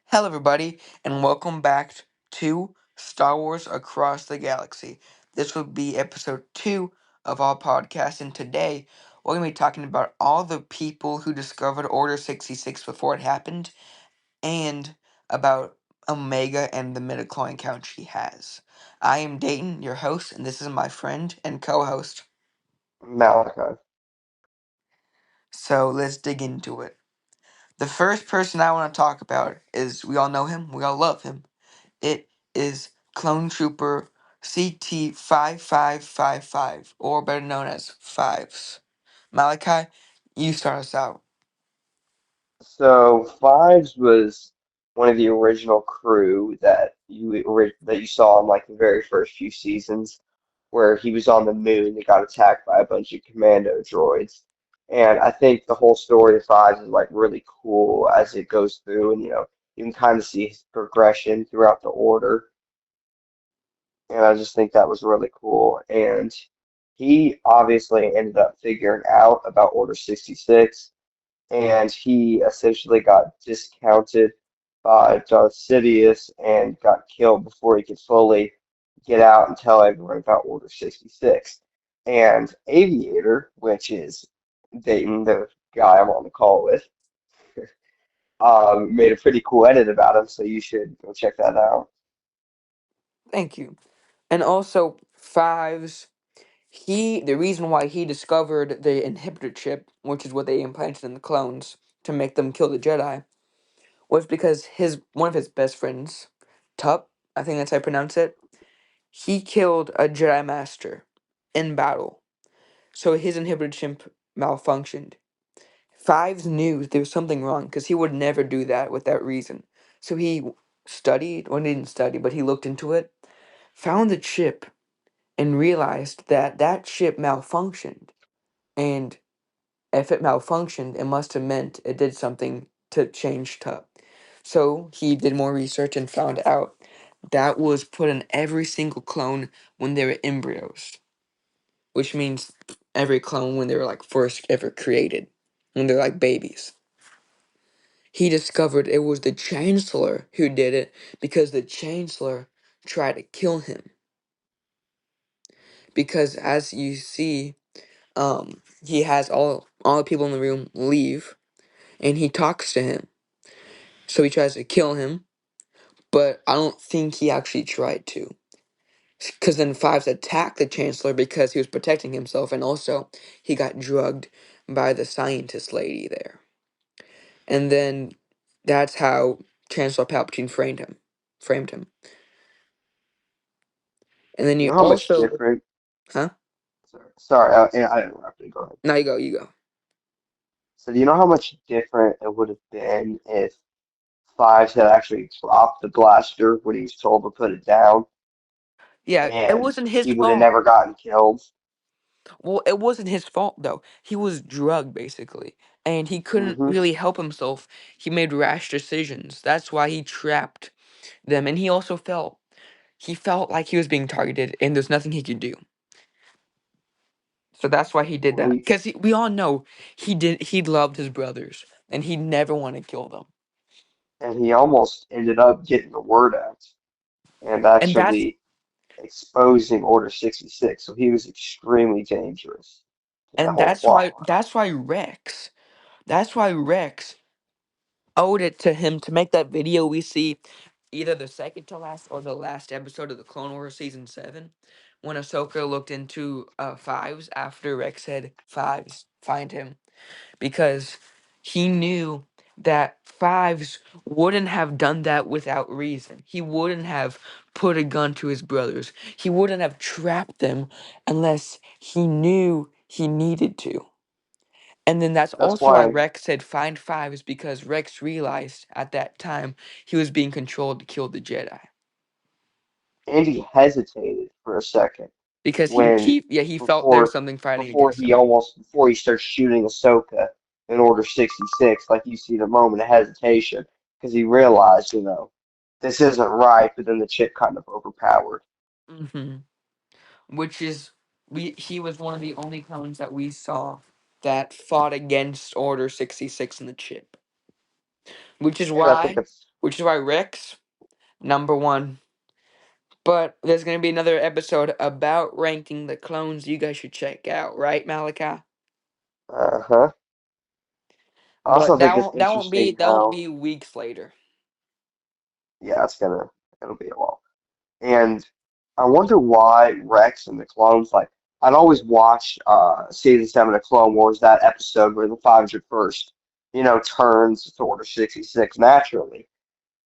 Hello, everybody, and welcome back to Star Wars Across the Galaxy. This will be episode 2 of our podcast, and today we're going to be talking about all the people who discovered Order 66 before it happened, and about Omega and the midichlorian count she has. I am Dayton, your host, and this is my friend and co host. Malachi. So let's dig into it. The first person I want to talk about is we all know him, we all love him. It is Clone Trooper CT-5555, or better known as Fives. Malachi, you start us out. So Fives was one of the original crew that you saw in like the very first few seasons, where he was on the moon and got attacked by a bunch of commando droids. And I think the whole story of Fives is like really cool as it goes through, and you can kind of see his progression throughout the order. And I just think that was really cool. And he obviously ended up figuring out about Order 66, and he essentially got discounted by Darth Sidious and got killed before he could fully get out and tell everyone about Order 66. And Aviator, which is Dayton, the guy I'm on the call with, made a pretty cool edit about him, so you should go check that out. Thank you. And also, Fives, the reason why he discovered the inhibitor chip, which is what they implanted in the clones to make them kill the Jedi, was because one of his best friends, Tup, I think that's how I pronounce it, he killed a Jedi Master in battle. So his inhibitor chip malfunctioned. Fives knew there was something wrong because he would never do that without reason. So he studied, or he didn't study, but he looked into it, found the chip, and realized that that chip malfunctioned. And if it malfunctioned, it must have meant it did something to change Tup. So he did more research and found out that was put in every single clone when they were embryos, which means every clone when they were like first ever created, when they're like babies. He discovered it was the Chancellor who did it because the Chancellor tried to kill him. Because as you see, he has all the people in the room leave, and he talks to him. So he tries to kill him, but I don't think he actually tried to. Because then Fives attacked the Chancellor because he was protecting himself, and also he got drugged by the scientist lady there. And then that's how Chancellor Palpatine framed him. And then You you know how much also, different? huh? Sorry, I interrupted. Go ahead. Now you go, you go. So do you know how much different it would have been if Fives had actually dropped the blaster when he was told to put it down, Yeah, it and wasn't his he would have fault. never gotten killed? Well, it wasn't his fault though. He was drugged basically, and he couldn't Hmm. really help himself. He made rash decisions. That's why he trapped them, and he felt like he was being targeted, and there's nothing he could do. So that's why he did Well, that. Because we all know he loved his brothers, and he never wanted to kill them. he almost ended up getting the word out and And that's actually exposing Order 66. So he was extremely dangerous to that and whole that's why plot line. that's why Rex. That's why Rex owed it to him to make that video we see either the second to last or the last episode of the Clone Wars season 7 when Ahsoka looked into Fives after Rex said Fives find him because he knew that Fives wouldn't have done that without reason. He wouldn't have put a gun to his brothers. He wouldn't have trapped them unless he knew he needed to. And then that's That's also why why Rex said find five is because Rex realized at that time he was being controlled to kill the Jedi. Andy hesitated for a second Because when he felt there was before something fighting before against he him. almost before he starts shooting Ahsoka in Order 66, like you see the moment of hesitation because he realized, this isn't right, but then the chip kind of overpowered. hmm Which is he was one of the only clones that we saw that fought against Order 66 in the chip. Which is And I think why it's which is why Rex number one. But there's gonna be another episode about ranking the clones you guys should check out, right, Malachi? Uh-huh. I But also think that it's won't that won't be interesting that won't how, be weeks later. yeah, it'll be a while. And I wonder why Rex and the clones, like, I'd always watch season 7 of Clone Wars, that episode where the 501st, turns to Order 66 naturally.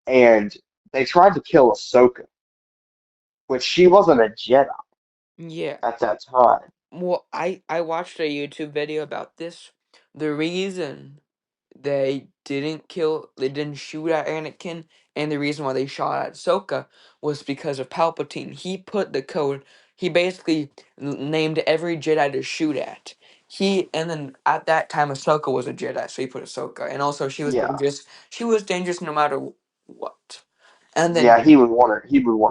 And they tried to kill Ahsoka, which she wasn't a Jedi Yeah. at that time. Well, I watched a YouTube video about this. The reason they didn't shoot at Anakin, and the reason why they shot at Ahsoka was because of Palpatine. He put the code. He basically named every Jedi to shoot at. And then at that time, Ahsoka was a Jedi, so he put Ahsoka, and also she was Yeah. dangerous. She was dangerous no matter what. And then Yeah, he would want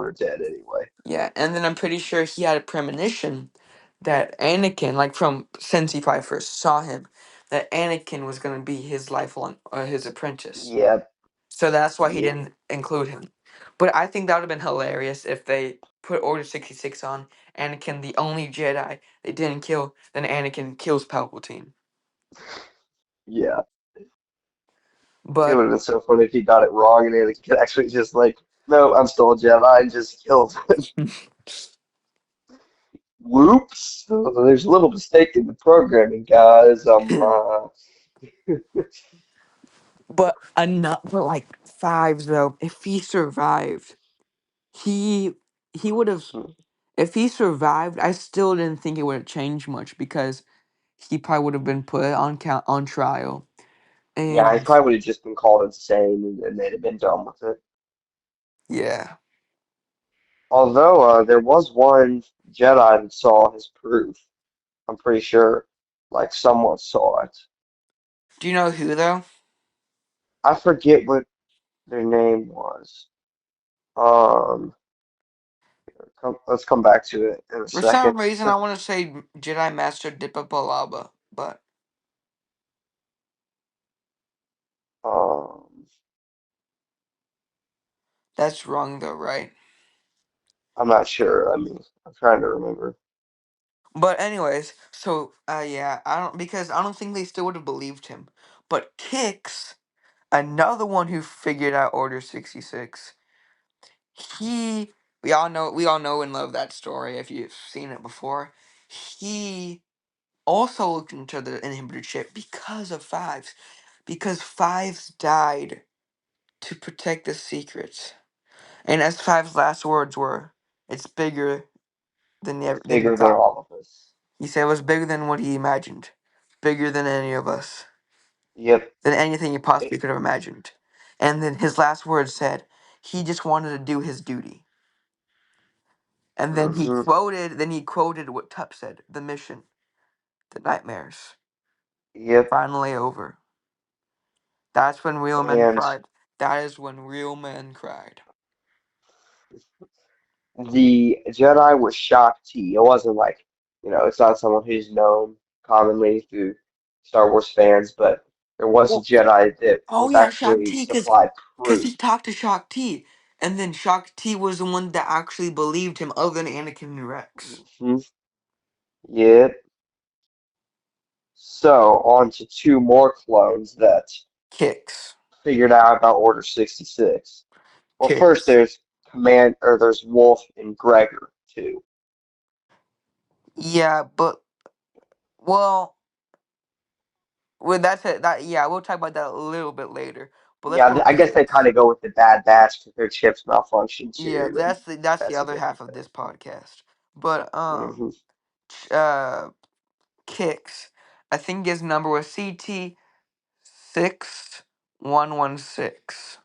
her dead anyway. yeah, and then I'm pretty sure he had a premonition that Anakin, like from since he probably first saw him, that Anakin was gonna be his lifelong, his apprentice. Yep. So that's why he Yep. didn't include him. But I think that would have been hilarious if they put Order 66 on Anakin, the only Jedi they didn't kill. Then Anakin kills Palpatine. Yeah. It But would have been so funny if he got it wrong and Anakin could actually just like, no, I'm still a Jedi and just killed him. Whoops. So there's a little mistake in the programming, guys. but like fives though, if he survived, he he would have. If he survived, I still didn't think it would have changed much because he probably would have been put on trial. Yeah, he And probably would have just been called insane and they'd have been done with it. yeah, Although there was one Jedi that saw his proof. I'm pretty sure, like, someone saw it. do you know who though? I forget what their name was. Um, let's come back to it in a For second. some reason, I want to say Jedi Master Dipa Balaba, but Um, that's wrong though, right? I'm not sure. I mean, I'm trying to remember. But anyways, so yeah, I don't think they still would have believed him. But Kix, another one who figured out Order 66, he we all know and love that story if you've seen it before. He also looked into the inhibitor chip because of Fives. Because Fives died to protect the secrets. And as Fives' last words were, it's bigger It's than you bigger than thought. all of us. He said it was bigger than what he imagined. Bigger than any of us. Yep. Than anything he possibly could have imagined. And then his last words said, he just wanted to do his duty. And Hmm. then he quoted what Tup said, the mission, the nightmares, Yep. finally over. That's when real men And cried. That is when real men cried. the Jedi was Shaak Ti. It wasn't like, it's not someone who's known commonly through Star Wars fans, but there was a Well, Jedi that oh was yeah, Shock actually T, supplied cause proof. he talked to Shock T, and then Shock T was the one that actually believed him, other than Anakin and Rex. Hmm. Yep. So, on to two more clones that Kicks, figured out about Order 66. Well, first kicks. there's Wolf and Gregor too. Yeah, but well, that's it. That yeah, we'll talk about that a little bit later. But let's Yeah, go I guess they kind kicks. of go with the Bad Batch because their chips malfunction Yeah, too, and that's the that's a other good half of this podcast. But thing. uh, kicks. I think his number was CT 6116.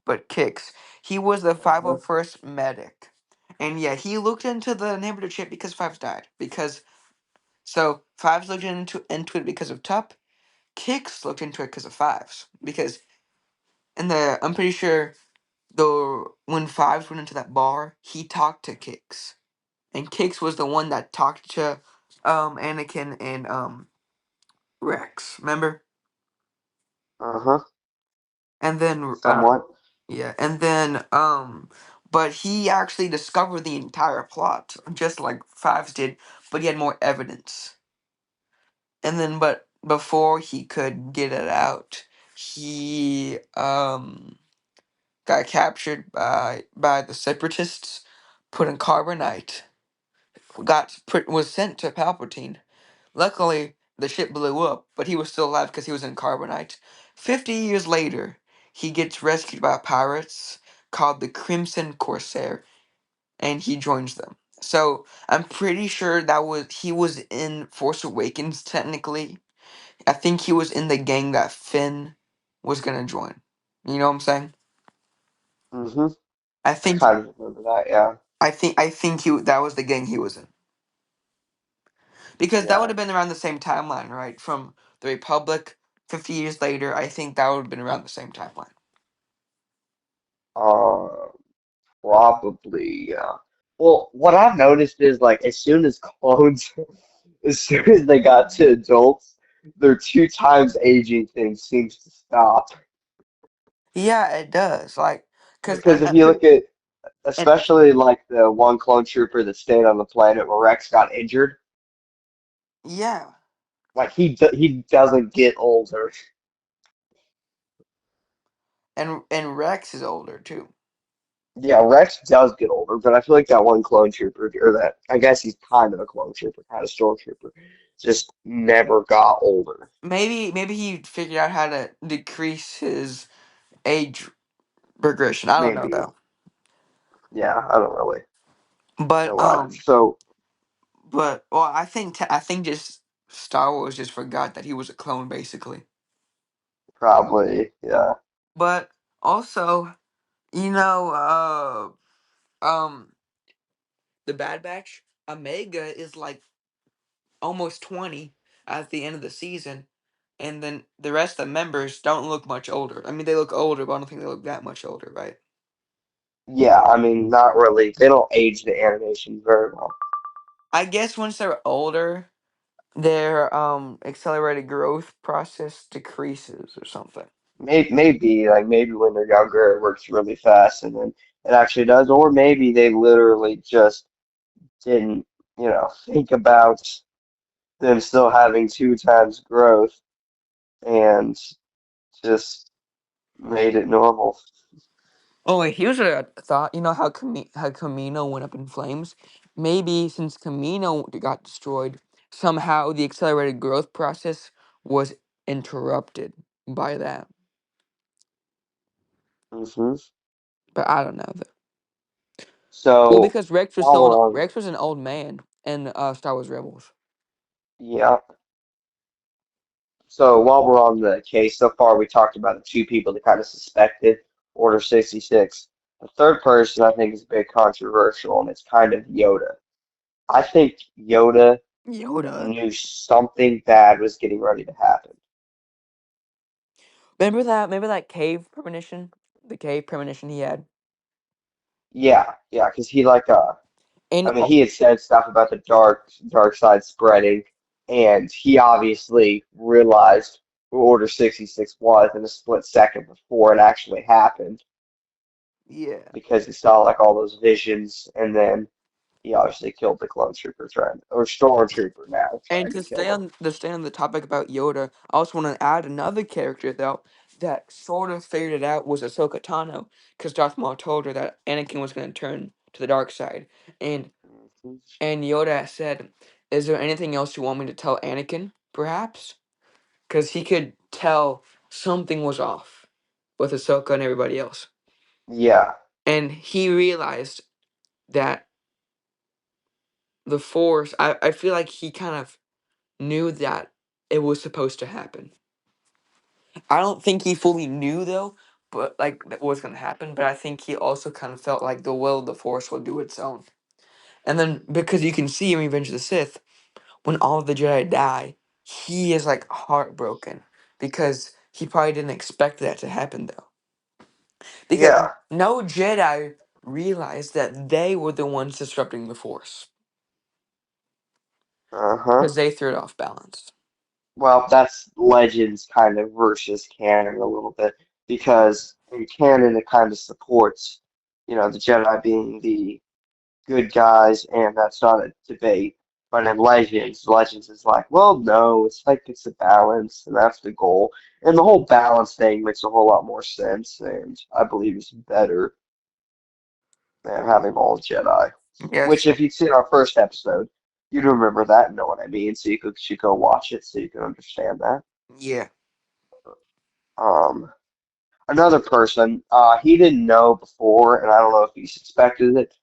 But Kicks. He was the Hmm. 501st medic. And yeah, he looked into the inhibitor chip because Fives died. So Fives looked into it because of Tup. Kicks looked into it because of Fives. Because I'm pretty sure when Fives went into that bar, he talked to Kicks. And Kicks was the one that talked to Anakin and Rex. Remember? Uh-huh. And then somewhat. yeah, and then but he actually discovered the entire plot, just like Fives did, but he had more evidence. And then but before he could get it out, he got captured by the separatists, put in carbonite, was sent to Palpatine. Luckily, the ship blew up, but he was still alive because he was in carbonite. 50 years later, he gets rescued by pirates called the Crimson Corsair, and he joins them. So I'm pretty sure he was in Force Awakens technically. I think he was in the gang that Finn was gonna join. You know what I'm saying? Hmm. I I think kind of remember that. Yeah. I think that was the gang he was in. Because that would Yeah. have been around the same timeline, right? From the Republic, 50 years later, I think that would have been around the same timeline. Uh, Probably. Yeah. Well, what I've noticed is like as soon as clones, as soon as they got to adults, their two times aging thing seems to stop. Yeah, it does. Like, cause Because if you look at, and especially like the one clone trooper that stayed on the planet where Rex got injured, yeah, like he doesn't get older. and Rex is older too. Yeah, Rex does get older, but I feel like that one clone trooper, or that I guess he's kind of a clone trooper, kind of stormtrooper, just never got older. Maybe he figured out how to decrease his age progression. I don't know Maybe. though. Yeah, I don't really But know either. So well, I think just Star Wars just forgot that he was a clone basically. probably, yeah. But also, you know, the Bad Batch, Omega is like almost 20 at the end of the season, and then the rest of the members don't look much older. I mean, they look older, but I don't think they look that much older, right? Yeah, I mean, not really. They don't age the animation very well. I guess once they're older, their accelerated growth process decreases or something. Maybe, like maybe when they're younger, it works really fast, and then it actually does. Or maybe they literally just didn't, think about them still having two times growth and just made it normal. Oh, wait, here's a thought. You know how Camino went up in flames? Maybe since Camino got destroyed, somehow the accelerated growth process was interrupted by that. Hmm. But I don't know. Well, So because Rex was while still we're on, Rex was an old man in Star Wars Rebels. yeah. So while we're on the case, so far we talked about the two people that kind of suspected Order 66. The third person I think is a bit controversial, and it's kind of Yoda. I think Yoda Yoda. knew something bad was getting ready to happen. Remember that? Remember that cave premonition? The cave premonition he had. Yeah, yeah, because he And I mean, he had said stuff about the dark side spreading, and he obviously realized who Order 66 was in a split second before it actually happened yeah. because he saw like all those visions, and then he obviously killed the clone trooper trying, or stormtrooper now And trying to kill him. to stay on the topic about Yoda, I also want to add another character though that sort of figured it out was Ahsoka Tano, because Darth Maul told her that Anakin was going to turn to the dark side, and Mhm. Yoda said, "Is there anything else you want me to tell Anakin? Perhaps." Because he could tell something was off with Ahsoka and everybody else. Yeah, And he realized that the Force, I feel like he kind of knew that it was supposed to happen. I don't think he fully knew though, but like that was going to happen. But I think he also kind of felt like the will of the Force will do its own. And then because you can see in Revenge of the Sith, when all of the Jedi die, he is like heartbroken because he probably didn't expect that to happen though. Because yeah, no Jedi realized that they were the ones disrupting the Force uh-huh. because they threw it off balance. Well, that's Legends kind of versus canon a little bit. because in canon it kind of supports, the Jedi being the good guys, and that's not a debate. But in Legends is like, well, no, it's like it's a balance, and that's the goal. And the whole balance thing makes a whole lot more sense, and I believe it's better than having all Jedi. Which, Yes. if you'd seen our first episode, you'd remember that and know what I mean. So should go watch it so you can understand that. Yeah. Um, Another person, he didn't know before, and I don't know if he suspected it,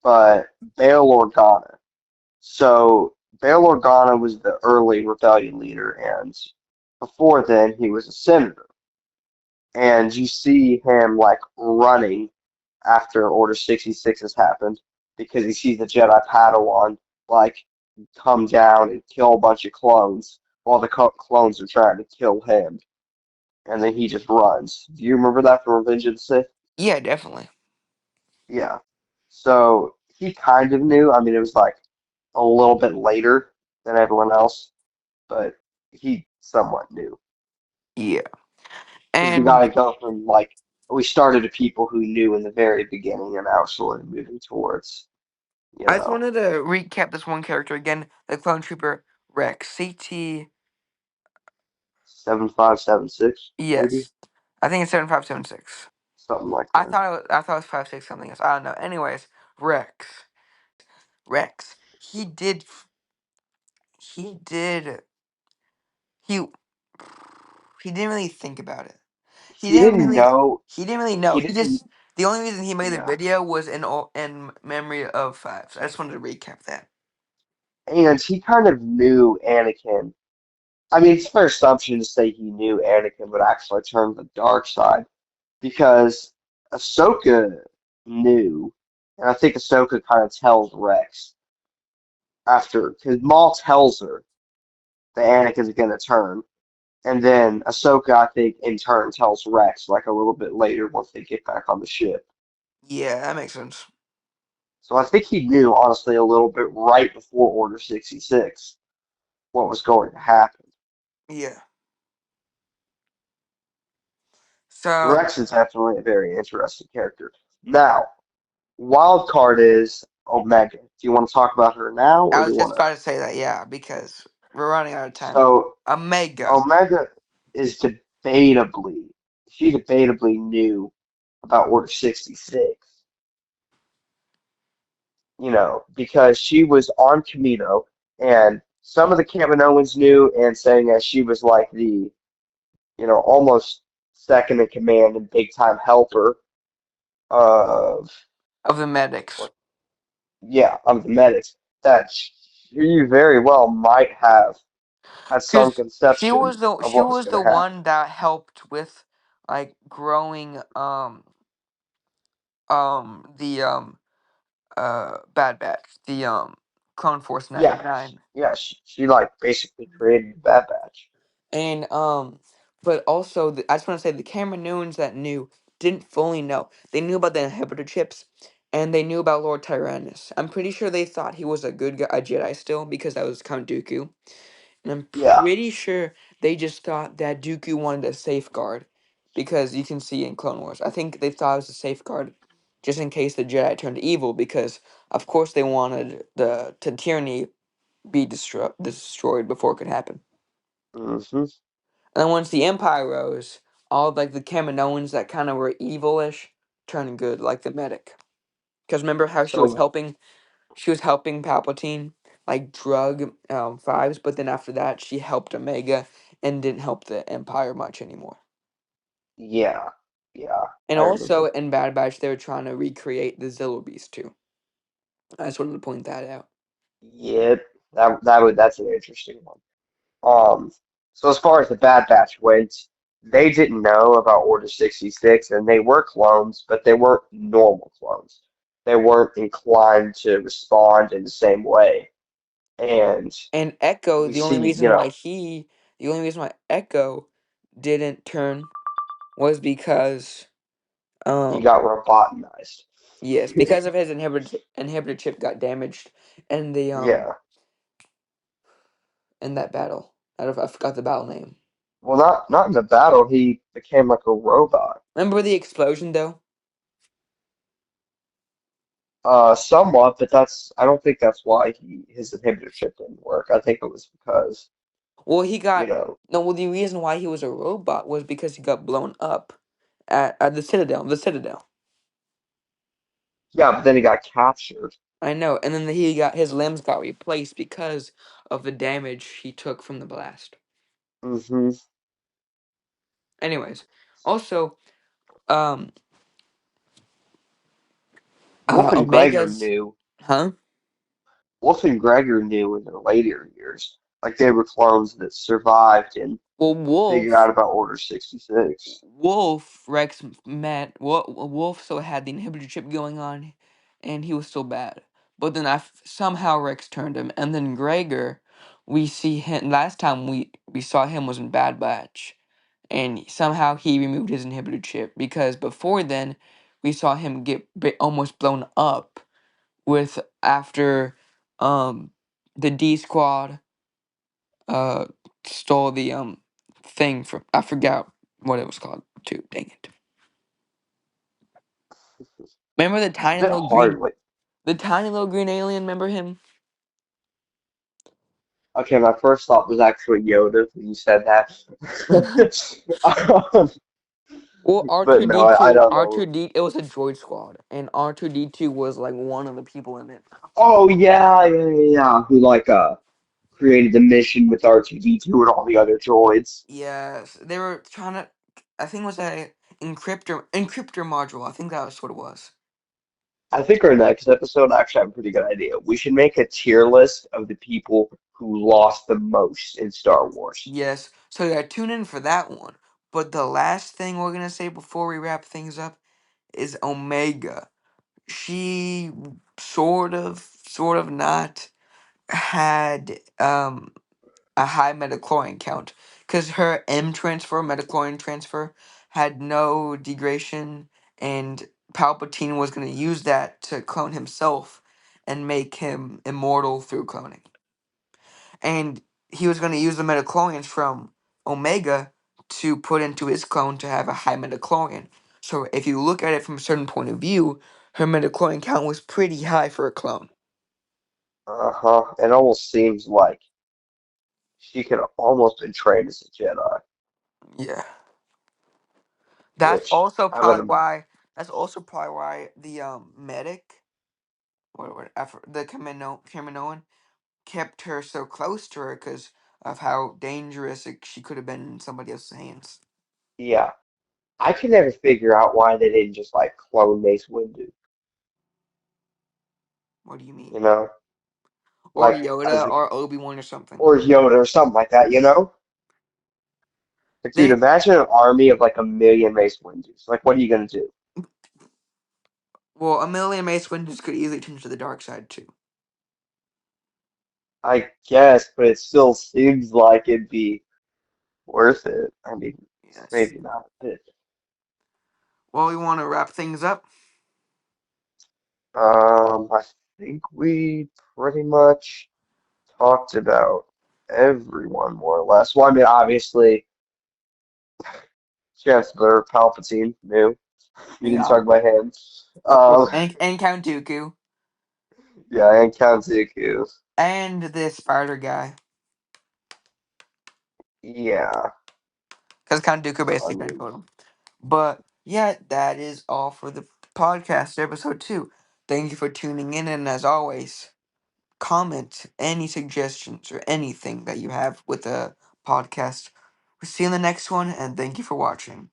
but Bail Organa. So Bail Organa was the early rebellion leader, and before then he was a senator. And you see him like running after Order 66 has happened because he sees the Jedi Padawan like come down and kill a bunch of clones while the clones are trying to kill him, and then he just runs. Do you remember that from Revenge of the Sith? Yeah, definitely. Yeah. So he kind of knew. I mean, it was like a little bit later than everyone else, but he somewhat knew. Yeah. Because we got And to go from like, we started to people who knew in the very beginning and now slowly moving towards, you I just know, wanted to recap this one character again, the clone trooper Rex. CT. 7576, maybe? Yes. I think it's 7576. Something like that. I thought it was 56 something else. I don't know. Anyways, Rex. Rex. He did he he didn't really think about it. He He didn't didn't really know, he didn't really know. he He didn't, just the only reason he made the yeah. video was in memory of Fives. I just wanted to recap that. And he kind of knew Anakin. I mean, it's a fair assumption to say he knew Anakin would actually turn the dark side because Ahsoka knew, and I think Ahsoka kind of tells Rex after, because Maul tells her that Anakin's going to turn, and then Ahsoka, I think, in turn tells Rex like a little bit later once they get back on the ship. Yeah, that makes sense. So I think he knew, honestly, a little bit right before Order 66 what was going to happen. Yeah. So Rex is definitely a very interesting character. Now, wild card is Omega. Do you want to talk about her now, or I do was you just want to? about to say that, yeah, because we're running out of time. So Omega. Omega is debatably, she debatably knew about Order 66, because she was on Camino, and some of the Kaminoans knew, and saying that she was like the, almost second in command and big time helper of, Of the medics. what, yeah, of the medics, that she very well might have had some Because conception of she what was was going the to happen. one that helped with like growing the Bad Batch, the Clone Force Yeah, 99. she like basically created the Bad Batch. And but also I just want to say the Cameroons that knew didn't fully know. They knew about the inhibitor chips and they knew about Lord Tyrannus. I'm pretty sure they thought he was a good guy, a Jedi still because that was Count Dooku. And I'm Yeah. pretty sure they just thought that Dooku wanted a safeguard because you can see in Clone Wars. I think they thought it was a safeguard just in case the Jedi turned evil because of course they wanted the tyranny be destroyed before it could happen. hmm And then once the Empire rose, all like the Kaminoans that kind of were evilish turned good, like the medic. Because remember how So she was helping Palpatine like drug Fives, but then after that she helped Omega and didn't help the Empire much anymore. yeah, yeah, And I remember also that. in Bad Batch they were trying to recreate the Zillo Beast too. I just wanted to point that out. Yep, that's an interesting one. Um, so as far as the Bad Batch went, they didn't know about Order 66, and they were clones, but they weren't normal clones. They weren't inclined to respond in the same way. And And Echo, we see, the only reason why Echo didn't turn was because he um got robotinized. yes, because of his inhibitor chip got damaged in the Yeah, in that battle. I forgot the battle name. Well, not in the battle. He became like a robot. Remember the explosion though? Somewhat, but I don't think that's why his inhibitor chip didn't work. I think it was because, Well, he you got know, no. Well, the reason why he was a robot was because he got blown up at the Citadel. The Citadel. yeah, but then he got captured. I know, and then he got his limbs got replaced because of the damage he took from the blast. Hmm. Anyways, also, um, Wolf and Gregor Omega's, knew. huh? Wolf and Gregor knew in their later years. Like they were clones that survived and Well, figured out about Order 66. Rex met Wolf still had the inhibitor chip going on, and he was still bad. But then somehow Rex turned him, and then Gregor, we see him last time we saw him was in Bad Batch, and somehow he removed his inhibitor chip because before then, we saw him get almost blown up with after um the D Squad uh stole the thing from I forgot what it was called too. Dang it. Remember It's a bit hard. Like, the tiny little green alien, remember him? okay, my first thought was actually Yoda when you said that. Um, Well, but no, I don't know. It was a droid squad, and R2D2 was like one of the people in it. Oh yeah. Who like created the mission with R2D2 and all the other droids. Yes, they were trying to. I think it was a encryptor module. I think that was what it was. I think our next episode actually have a pretty good idea. We should make a tier list of the people who lost the most in Star Wars. Yes, so yeah, tune in for that one. But the last thing we're gonna say before we wrap things up is Omega. She sort of not had a high metachlorine count because her M transfer, metachlorine transfer, had no degradation, and Palpatine was going to use that to clone himself and make him immortal through cloning. And he was going to use the metachlorians from Omega to put into his clone to have a high metachlorian. So if you look at it from a certain point of view, her metachlorian count was pretty high for a clone. Uh-huh. It almost seems like she could almost been trained as a Jedi, Yeah. That's which also I'm probably gonna, why. That's also probably why the medic, the Kaminoan kept her so close to her because of how dangerous she could have been in somebody else's hands. yeah. I can never figure out why they didn't just like clone Mace Windu, What do you you mean? know? Or Like as Yoda a or Obi-Wan or something. or Yoda or something like that, you know? Like, dude, They imagine an army of like a million Mace Windus. Like, what are you gonna do? well, a million Mace Windows could easily turn to the dark side too. I guess, but it still seems like it'd be worth it. I mean, Yes. maybe not. But, Well, we want to wrap things up. I think we pretty much talked about everyone more or less. Well, I mean, obviously, Chancellor Palpatine knew. We didn't Yeah. talk about him. Of course. Um, And Count Dooku yeah, and Count Dooku. and this spider guy, Yeah, because Count Dooku I basically mean, controlled him. But yeah, that is all for the podcast episode 2. Thank you for tuning in, and as always, comment any suggestions or anything that you have with the podcast. We'll see you in the next one, and thank you for watching.